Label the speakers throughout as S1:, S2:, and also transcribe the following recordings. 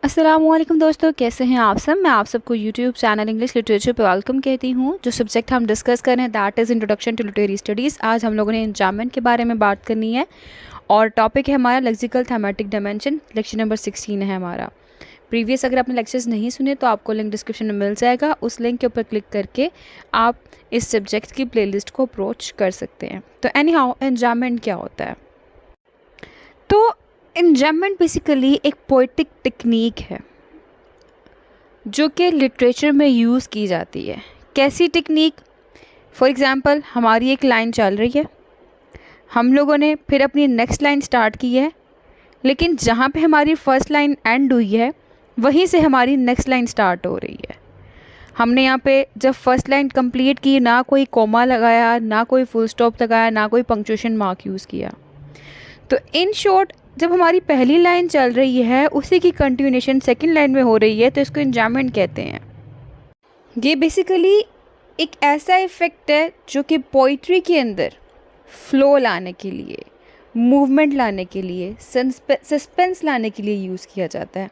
S1: अस्सलामुअलैकुम दोस्तों, कैसे हैं आप सब। मैं आप सबको यूट्यूब चैनल इंग्लिश लिटरेचर पे वेलकम कहती हूँ। जो सब्जेक्ट हम डिस्कस कर रहे हैं that is introduction to literary studies. आज हम लोगों ने एंजाइनमेंट के बारे में बात करनी है और टॉपिक है हमारा लेक्सिकल थैमेटिक डायमेंशन। लेक्चर नंबर 16 है हमारा। प्रीवियस अगर आपने लेक्चर्स नहीं सुने तो आपको लिंक डिस्क्रिप्शन में मिल जाएगा। उस लिंक के ऊपर क्लिक करके आप इस सब्जेक्ट की प्लेलिस्ट को अप्रोच कर सकते हैं। तो एनी हाउ, एंजाइनमेंट क्या होता है? तो एंजाइनमेंट बेसिकली एक पोइटिक टेक्निक है जो कि लिटरेचर में यूज़ की जाती है। कैसी टेक्निक? फॉर एग्ज़ाम्पल, हमारी एक लाइन चल रही है, हम लोगों ने फिर अपनी नेक्स्ट लाइन स्टार्ट की है, लेकिन जहाँ पे हमारी फ़र्स्ट लाइन एंड हुई है वहीं से हमारी नेक्स्ट लाइन स्टार्ट हो रही है। हमने यहाँ पे जब फर्स्ट लाइन कंप्लीट की, ना कोई कोमा लगाया, ना कोई फुल स्टॉप लगाया, ना कोई पंक्चुएशन मार्क यूज़ किया। तो इन शॉर्ट, जब हमारी पहली लाइन चल रही है उसी की कंटिन्यूएशन सेकंड लाइन में हो रही है, तो इसको एंजाइनमेंट कहते हैं। ये बेसिकली एक ऐसा इफ़ेक्ट है जो कि पोइट्री के अंदर फ्लो लाने के लिए, मूवमेंट लाने के लिए, सस्पेंस लाने के लिए यूज़ किया जाता है।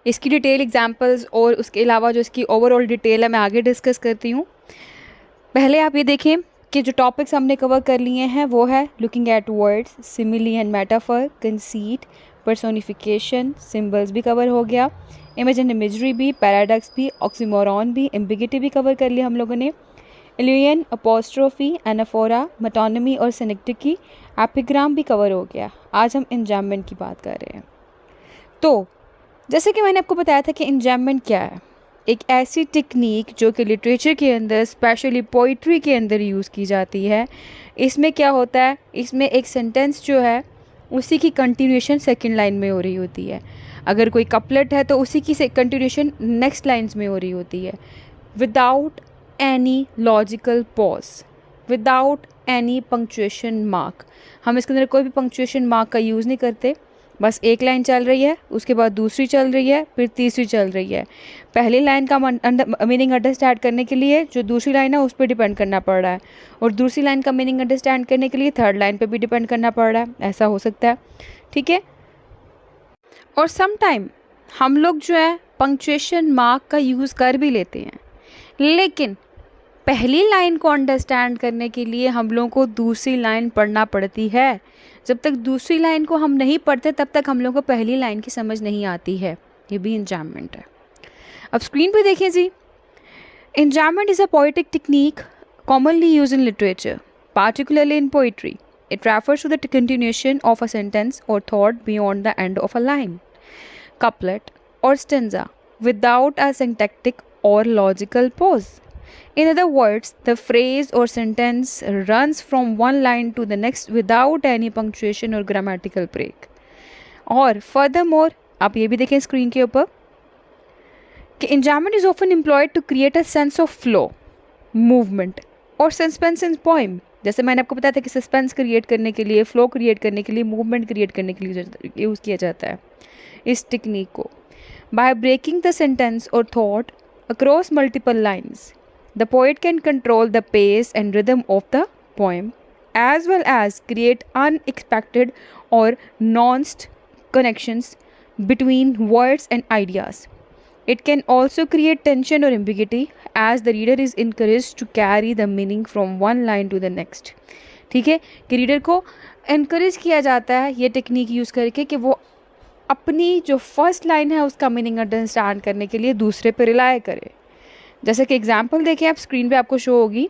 S1: इसकी डिटेल एग्जांपल्स और उसके अलावा जो इसकी ओवरऑल डिटेल है मैं आगे डिस्कस करती हूँ। पहले आप ये देखें कि जो टॉपिक्स हमने कवर कर लिए हैं वो है looking at words, simile and metaphor, conceit, personification, symbols भी कवर हो गया, इमेज एंड इमेजरी भी, पैराडॉक्स भी, ऑक्सीमोरॉन भी, एम्बिगिटी भी कवर कर लिया हम लोगों ने, एलियन, अपोस्ट्रोफी, एनाफोरा, मेटोनिमी और सिनेक्टिकी, एपिग्राम भी कवर हो गया। आज हम एंजाइनमेंट की बात कर रहे हैं। तो जैसे कि मैंने आपको बताया था कि एंजाइनमेंट क्या है, एक ऐसी टेक्निक जो कि लिटरेचर के अंदर, स्पेशली पोइट्री के अंदर यूज़ की जाती है। इसमें क्या होता है, इसमें एक सेंटेंस जो है उसी की कंटिन्यूएशन सेकंड लाइन में हो रही होती है। अगर कोई कपलेट है तो उसी की कंटिन्यूएशन नेक्स्ट लाइन्स में हो रही होती है, without any logical pause, without any punctuation mark. हम इसके अंदर कोई भी पंक्चुएशन मार्क का यूज़ नहीं करते। बस एक लाइन चल रही है, उसके बाद दूसरी चल रही है, फिर तीसरी चल रही है। पहली लाइन का मीनिंग अंडरस्टैंड करने के लिए जो दूसरी लाइन है उस पर डिपेंड करना पड़ रहा है, और दूसरी लाइन का मीनिंग अंडरस्टैंड करने के लिए थर्ड लाइन पे भी डिपेंड करना पड़ रहा है। ऐसा हो सकता है, ठीक है। और सम टाइम हम लोग जो है पंक्चुएशन मार्क का यूज़ कर भी लेते हैं, लेकिन पहली लाइन को अंडरस्टैंड करने के लिए हम लोगों को दूसरी लाइन पढ़ना पड़ती है। जब तक दूसरी लाइन को हम नहीं पढ़ते तब तक हम लोगों को पहली लाइन की समझ नहीं आती है। ये भी एंजाइनमेंट है। अब स्क्रीन पे देखें जी। Enjambment is a poetic technique commonly used in literature, particularly in poetry. It refers to the continuation of a sentence or thought beyond the end of a line, couplet, or stanza without a syntactic or logical pause. In other words, the phrase or sentence runs from one line to the next without any punctuation or grammatical break. और furthermore, आप ये भी देखें screen के ऊपर कि enjambment is often employed to create a sense of flow, movement और suspense इन poem. जैसे मैंने आपको बताया था कि सस्पेंस क्रिएट करने के लिए, फ्लो क्रिएट करने के लिए, मूवमेंट क्रिएट करने के लिए यूज़ किया जाता है इस टेक्निक को। बाय ब्रेकिंग द सेंटेंस और thought across multiple lines, the poet can control the pace and rhythm of the poem as well as create unexpected और nuanced connections between words and ideas. It can also create tension or ambiguity as the reader is encouraged to carry the meaning from one line to the next. ठीक है, कि reader को encourage किया जाता है ये technique use करके कि वो अपनी जो फर्स्ट लाइन है उसका मीनिंग अंडरस्टैंड करने के लिए दूसरे पर रिलाय करे। जैसे कि एग्जाम्पल देखें आप स्क्रीन पे, आपको शो होगी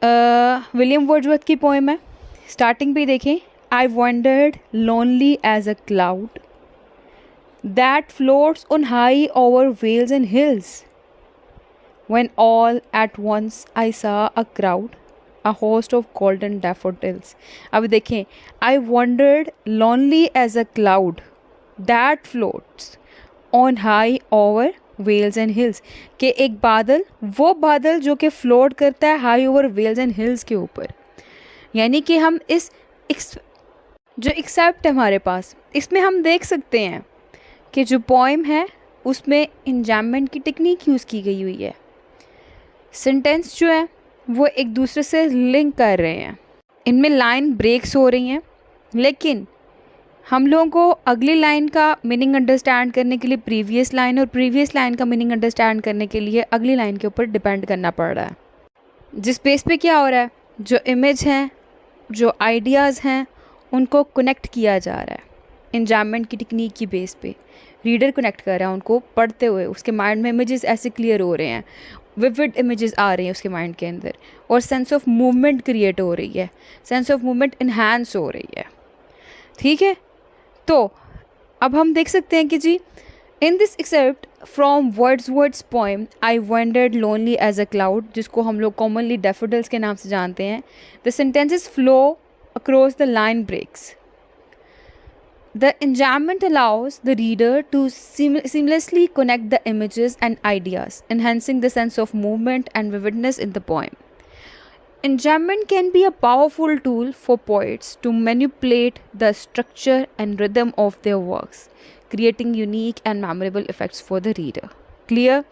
S1: विलियम वर्ड्सवर्थ की पोएम है। स्टार्टिंग पे देखें, I wandered lonely as a cloud that floats on high over vales and hills, when all at once I saw a crowd, a host of golden daffodils. अब देखें, I wandered lonely as a cloud that floats on high over vales and hills, के एक बादल, वो बादल जो कि float करता है high over vales and hills के ऊपर। यानी कि हम इस जो एक्सेप्ट है हमारे पास, इसमें हम देख सकते हैं कि जो पोएम है उसमें एंजाइनमेंट की टेक्निक यूज़ की गई हुई है। सेंटेंस जो है वो एक दूसरे से लिंक कर रहे हैं, इनमें लाइन ब्रेक्स हो रही हैं, लेकिन हम लोगों को अगली लाइन का मीनिंग अंडरस्टैंड करने के लिए प्रीवियस लाइन और प्रीवियस लाइन का मीनिंग अंडरस्टैंड करने के लिए अगली लाइन के ऊपर डिपेंड करना पड़ रहा है। जिस बेस पे क्या हो रहा है, जो इमेज हैं, जो आइडियाज़ हैं, उनको कनेक्ट किया जा रहा है एन्जाम्बमेंट की टेक्निक की बेस पे। रीडर कनेक्ट कर रहा है उनको पढ़ते हुए, उसके माइंड में इमेजेस ऐसे क्लियर हो रहे हैं, विविड इमेजेस आ रही हैं उसके माइंड के अंदर, और सेंस ऑफ मूवमेंट क्रिएट हो रही है, सेंस ऑफ मूवमेंट इन्हांस हो रही है। ठीक है, तो अब हम देख सकते हैं कि जी in this excerpt from Wordsworth's poem I wandered lonely as a cloud, जिसको हम लोग कॉमनली डैफोडिल्स के नाम से जानते हैं, the sentences flow across the line breaks. The enjambment allows the reader to seamlessly connect the images and ideas, enhancing the sense of movement and vividness in the poem. Enjambment can be a powerful tool for poets to manipulate the structure and rhythm of their works, creating unique and memorable effects for the reader. Clear?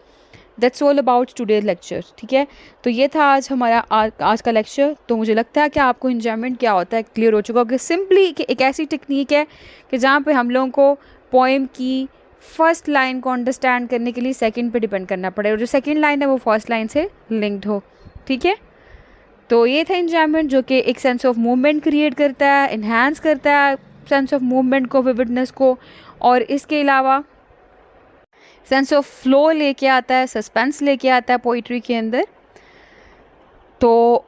S1: That's all about today's lecture. ठीक है, तो ये था आज हमारा आज का lecture. तो मुझे लगता है कि आपको एन्जॉयमेंट क्या होता है क्लियर हो चुका होगा। सिंपली एक ऐसी टेक्निक है कि जहाँ पे हम लोगों को पोएम की फर्स्ट लाइन को अंडरस्टैंड करने के लिए सेकंड पे डिपेंड करना पड़े, और जो सेकंड लाइन है वो फर्स्ट लाइन से लिंक्ड हो। ठीक है, तो ये था एन्जॉयमेंट, जो कि एक सेंस ऑफ मूवमेंट क्रिएट करता है, इन्हांस करता है सेंस ऑफ मूवमेंट को, विविडनेस को, और इसके अलावा सेंस ऑफ फ्लो लेके आता है, सस्पेंस लेके आता है पोइट्री के अंदर। तो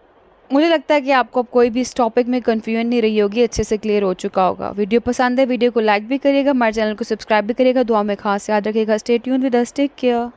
S1: मुझे लगता है कि आपको अब कोई भी इस टॉपिक में कन्फ्यूजन नहीं रही होगी, अच्छे से क्लियर हो चुका होगा। वीडियो पसंद है, वीडियो को लाइक भी करिएगा, हमारे चैनल को सब्सक्राइब भी करिएगा। दुआ में खास याद रखिएगा। Stay tuned with us, take care.